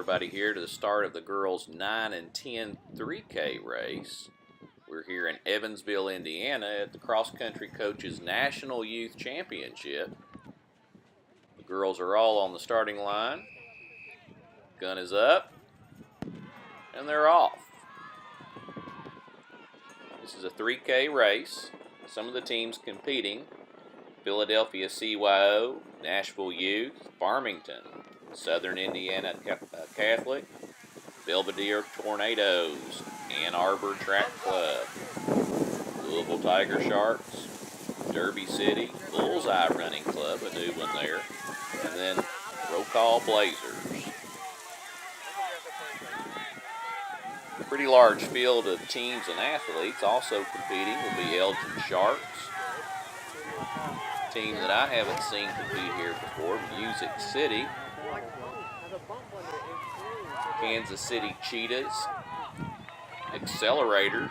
everybody here to the start of the girls 9 and 10 3K race. We're here in Evansville, Indiana at the Cross Country Coaches National Youth Championship. The girls are all on the starting line. Gun is up, and they're off. This is a 3K race. Some of the teams competing: Philadelphia CYO, Nashville Youth, Farmington, Southern Indiana Catholic, Belvedere Tornadoes, Ann Arbor Track Club, Louisville Tiger Sharks, Derby City Bullseye Running Club, a new one there, and then Roll Call Blazers. A pretty large field of teams and athletes. Also competing will be Elgin Sharks, a team that I haven't seen compete here before, Music City, Kansas City Cheetahs, Accelerators,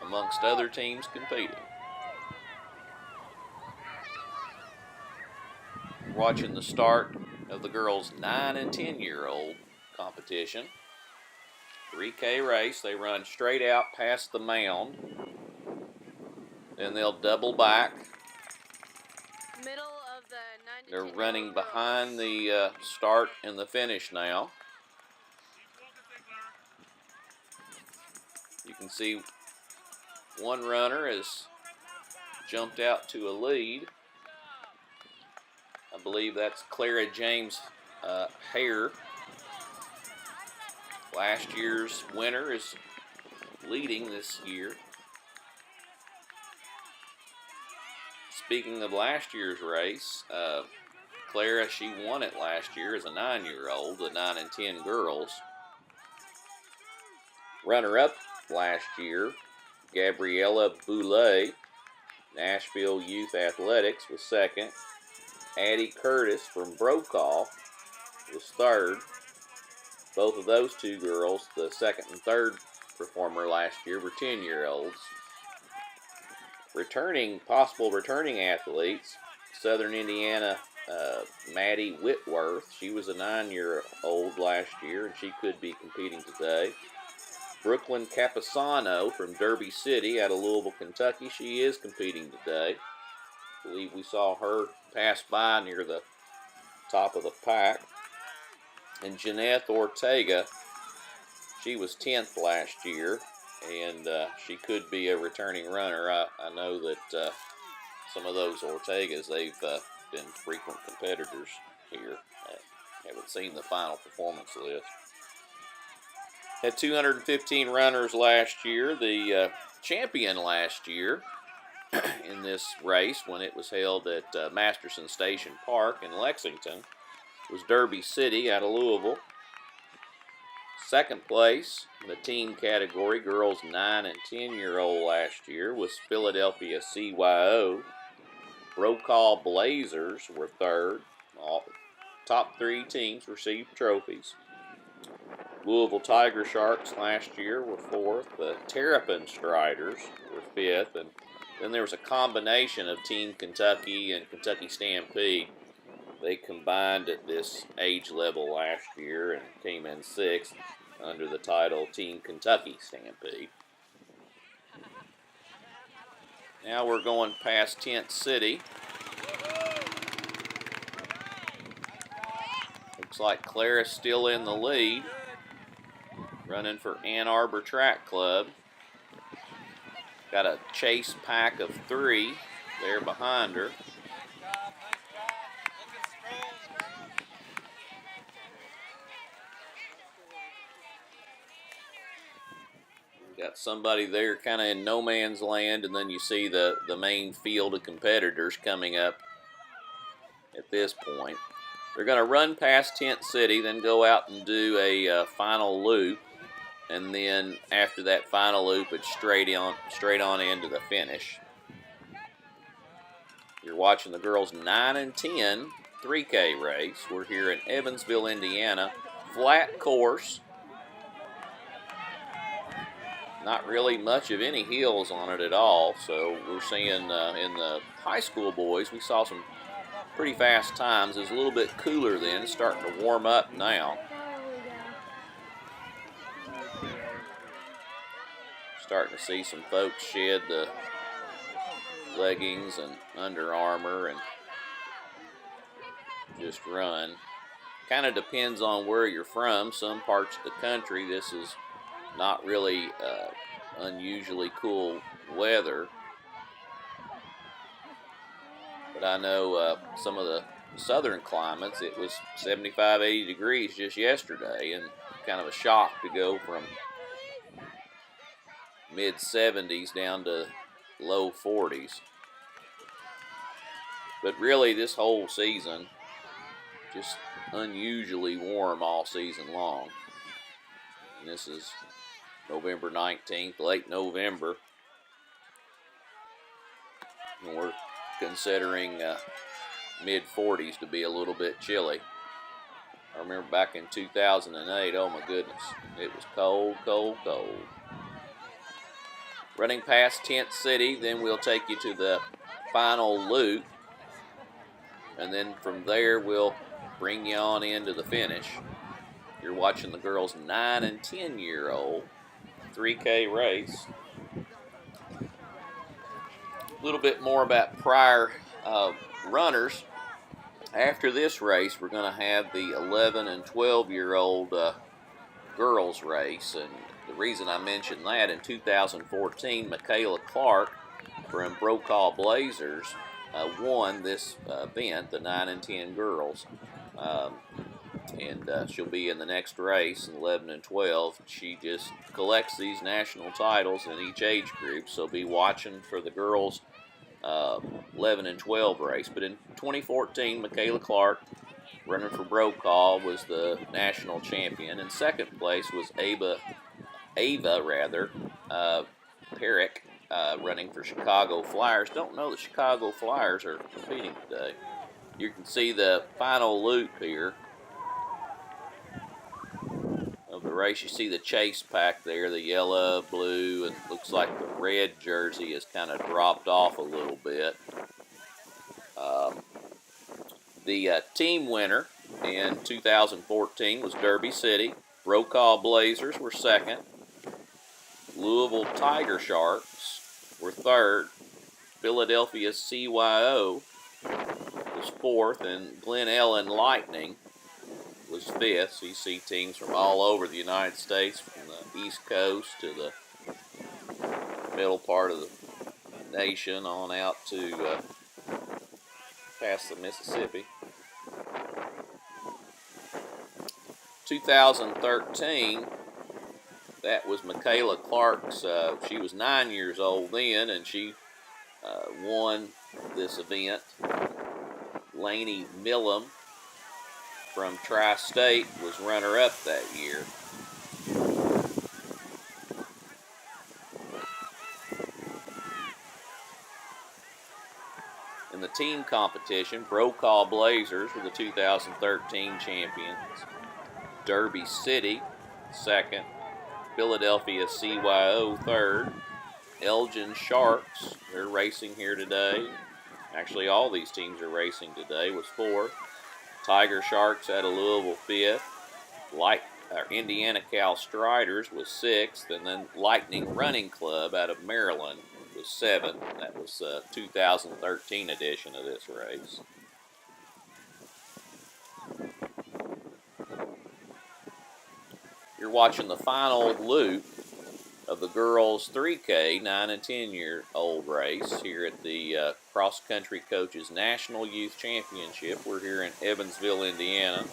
amongst other teams competing. Watching the start of the girls' 9 and 10-year-old competition. 3K race. They run straight out past the mound. Then they'll double back. Middle of the 9 to They're 10 running behind the start and the finish now. You can see one runner has jumped out to a lead. I believe that's Clara James Hare. Last year's winner is leading this year. Speaking of last year's race, Clara, she won it last year as a 9-year-old, the 9 and 10 girls. Runner-up last year, Gabriella Boulay, Nashville Youth Athletics, was second. Addie Curtis from Brokaw was third. Both of those two girls, the second and third performer last year, were 10-year-olds. Possible returning athletes: Southern Indiana Maddie Whitworth. She was a 9-year-old last year, and she could be competing today. Brooklyn Capisano from Derby City out of Louisville, Kentucky. She is competing today. I believe we saw her pass by near the top of the pack. And Jeanette Ortega, she was 10th last year, and she could be a returning runner. I know that some of those Ortegas, they've been frequent competitors here. I haven't seen the final performance list. Had 215 runners last year. The champion last year in this race, when it was held at Masterson Station Park in Lexington, was Derby City out of Louisville. Second place in the team category, girls 9 and 10-year-old last year, was Philadelphia CYO. Brokaw Blazers were third. All top 3 teams received trophies. Louisville Tiger Sharks last year were fourth. The Terrapin Striders were fifth. And then there was a combination of Team Kentucky and Kentucky Stampede. They combined at this age level last year and came in sixth under the title Team Kentucky Stampede. Now we're going past Tent City. Looks like Clara's still in the lead, running for Ann Arbor Track Club. Got a chase pack of 3 there behind her. Got somebody there kind of in no man's land, and then you see the main field of competitors coming up at this point. They're going to run past Tent City, then go out and do a final loop, and then after that final loop, it's straight on into the finish. You're watching the girls 9 and 10 3K race. We're here in Evansville, Indiana. Flat course. Not really much of any hills on it at all. So we're seeing in the high school boys, we saw some pretty fast times. It was a little bit cooler then. It's starting to warm up now. Starting to see some folks shed the leggings and Under Armour and just run. Kind of depends on where you're from. Some parts of the country, this is not really unusually cool weather. But I know some of the southern climates, it was 75, 80 degrees just yesterday, and kind of a shock to go from mid-70s down to low 40s. But really, this whole season, just unusually warm all season long. And this is November 19th, late November. And we're considering mid-40s to be a little bit chilly. I remember back in 2008, oh my goodness, it was cold, cold, cold. Running past Tent City, then we'll take you to the final loop. And then from there, we'll bring you on into the finish. You're watching the girls' 9 and 10-year-old 3K race. A little bit more about prior runners. After this race, we're going to have the 11 and 12-year-old girls race. And the reason I mentioned that, in 2014, Michaela Clark from Brokaw Blazers won this event, the 9 and 10 girls. And she'll be in the next race in 11 and 12. She just collects these national titles in each age group, so be watching for the girls' 11 and 12 race. But in 2014, Michaela Clark, running for Brokaw, was the national champion. In second place was Ava Perrick, running for Chicago Flyers. Don't know the Chicago Flyers are competing today. You can see the final loop here of the race. You see the chase pack there, the yellow, blue, and looks like the red jersey has kind of dropped off a little bit. The team winner in 2014 was Derby City. Brokaw Blazers were second. Louisville Tiger Sharks were third. Philadelphia CYO was fourth, and Glen Ellen Lightning was fifth. So you see teams from all over the United States, from the East Coast to the middle part of the nation on out to past the Mississippi. 2013, that was Michaela Clark's, she was 9 years old then, and she won this event. Laney Millam from Tri-State was runner-up that year. In the team competition, Brokaw Blazers were the 2013 champions. Derby City, second. Philadelphia CYO, third. Elgin Sharks, they're racing here today. Actually, all these teams are racing today, was fourth. Tiger Sharks out of Louisville, fifth. Indiana Cal Striders was sixth. And then Lightning Running Club out of Maryland was seventh. That was the 2013 edition of this race. You're watching the final loop of the girls' 3K 9 and 10-year-old race here at the Cross Country Coaches National Youth Championship. We're here in Evansville, Indiana.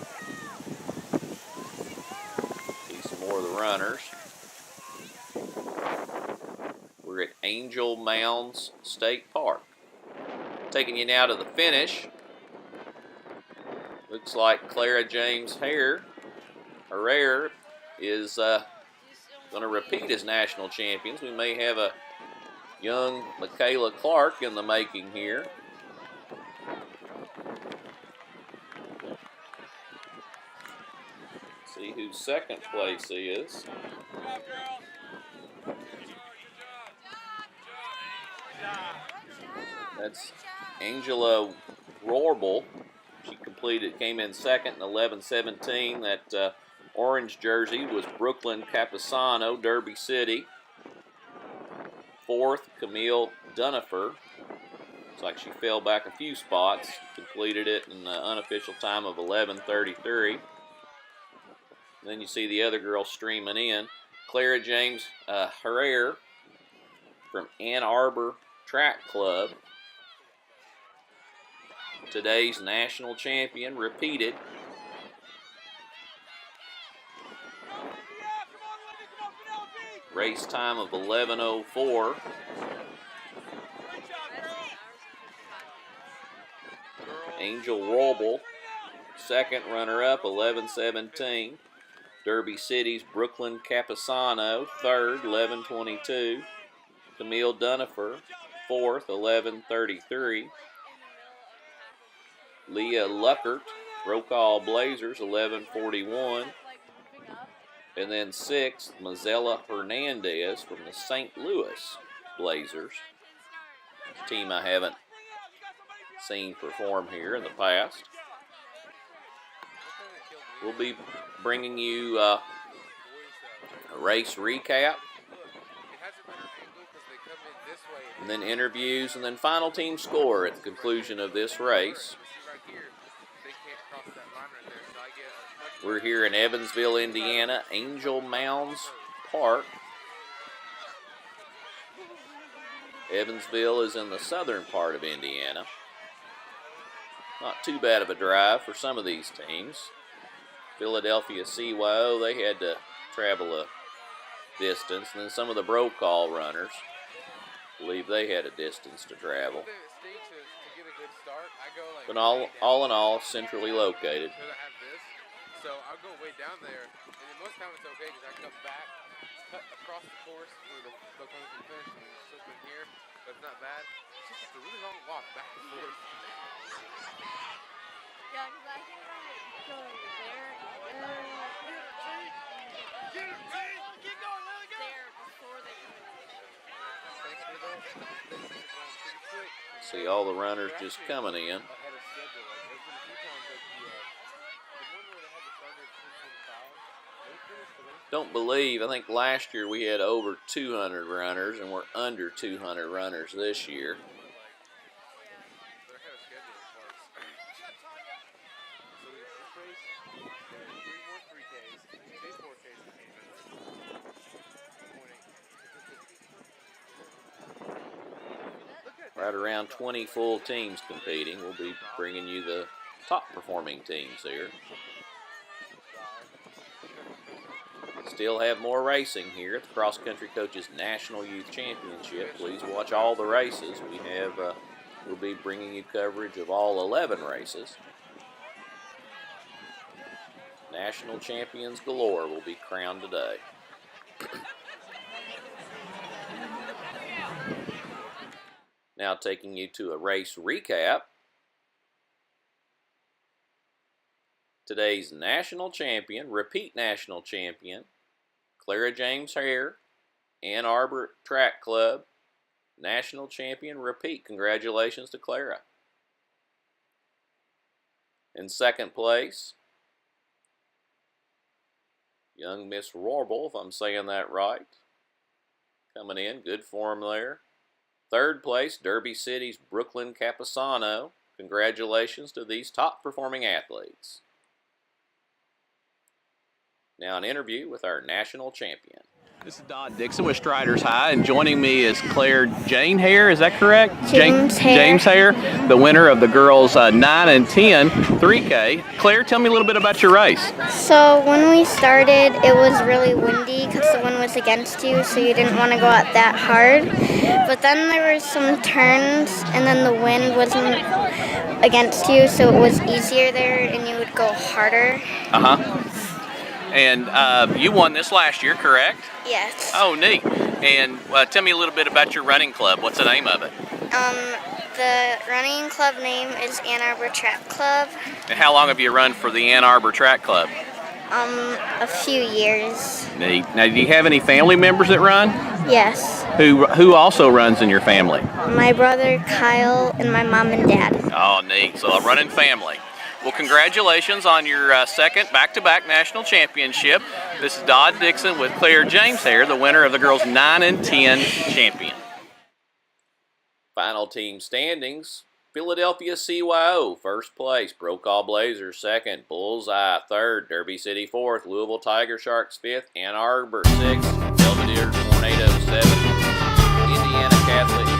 See some more of the runners. We're at Angel Mounds State Park. Taking you now to the finish. Looks like Clara James Herrera is going to repeat as national champions. We may have a young Michaela Clark in the making here. See who second place is. That's Angela Rohrable. She came in second in 11:17. That orange jersey was Brooklyn Capasano, Derby City. Fourth, Camille Dunifer. Looks like she fell back a few spots. Completed it in the unofficial time of 11:33. Then you see the other girl streaming in. Clara James Herrera from Ann Arbor Track Club. Today's national champion, repeated. Race time of 11:04. Angel Roble, second runner-up, 11:17. Derby City's Brooklyn Capasano, third, 11:22. Camille Dunifer, fourth, 11:33. Leah Luckert, Brokaw Blazers, 11:41. And then sixth, Mazzella Hernandez from the St. Louis Blazers. A team I haven't seen perform here in the past. We'll be bringing you a race recap, and then interviews, and then final team score at the conclusion of this race. We're here in Evansville, Indiana, Angel Mounds Park. Evansville is in the southern part of Indiana. Not too bad of a drive for some of these teams. Philadelphia CYO, they had to travel a distance, and then some of the Brokaw runners, I believe they had a distance to travel. But all in all, centrally located. So I'll go way down there, and then most times it's okay because I come back, cut across the course where the comes and finish, and slip in here, but it's not bad. It's just a really long walk back and forth. Yeah, because I think I might go there. Keep going, let it go. There before they come in. Thanks for that. This is going pretty quick. See all the runners just coming in. Ahead of schedule. Like, there's been a few times like the one where they had to start at 2:25. They finished the race. Don't believe, I think last year we had over 200 runners, and we're under 200 runners this year. They're ahead of schedule as far as. So we got this race, then 3 more 3Ks, 2 4Ks that came in. 2.8. Right around 20 full teams competing. We'll be bringing you the top performing teams here. Still have more racing here at the Cross Country Coaches National Youth Championship. Please watch all the races. We'll be bringing you coverage of all 11 races. National champions galore will be crowned today. Now taking you to a race recap. Today's national champion, repeat national champion, Clara James Hare, Ann Arbor Track Club, national champion, repeat. Congratulations to Clara. In second place, young Miss Rohrable, if I'm saying that right, coming in, good form there. Third place, Derby City's Brooklyn Capasano. Congratulations to these top performing athletes. Now an interview with our national champion. This is Dodd Dixon with Striders High, and joining me is Claire Jane Hare, is that correct? James Hare. James Hare, the winner of the girls 9 and 10 3K. Claire, tell me a little bit about your race. So when we started, it was really windy because the wind was against you, so you didn't want to go out that hard. But then there were some turns, and then the wind wasn't against you, so it was easier there, and you would go harder. And you won this last year, correct? Yes. Oh, neat. And tell me a little bit about your running club. What's the name of it? The running club name is Ann Arbor Track Club. And how long have you run for the Ann Arbor Track Club? A few years. Neat. Now, do you have any family members that run? Yes. Who also runs in your family? My brother Kyle and my mom and dad. Oh, neat. So a running family. Well, congratulations on your second back-to-back national championship. This is Dodd Dixon with Claire James here, the winner of the girls 9 and 10 champion. Final team standings. Philadelphia CYO, first place. Brokaw Blazers, second. Bullseye, third. Derby City, fourth. Louisville Tiger Sharks, fifth. Ann Arbor, sixth. Belvedere Tornadoes, seventh. Indiana Catholic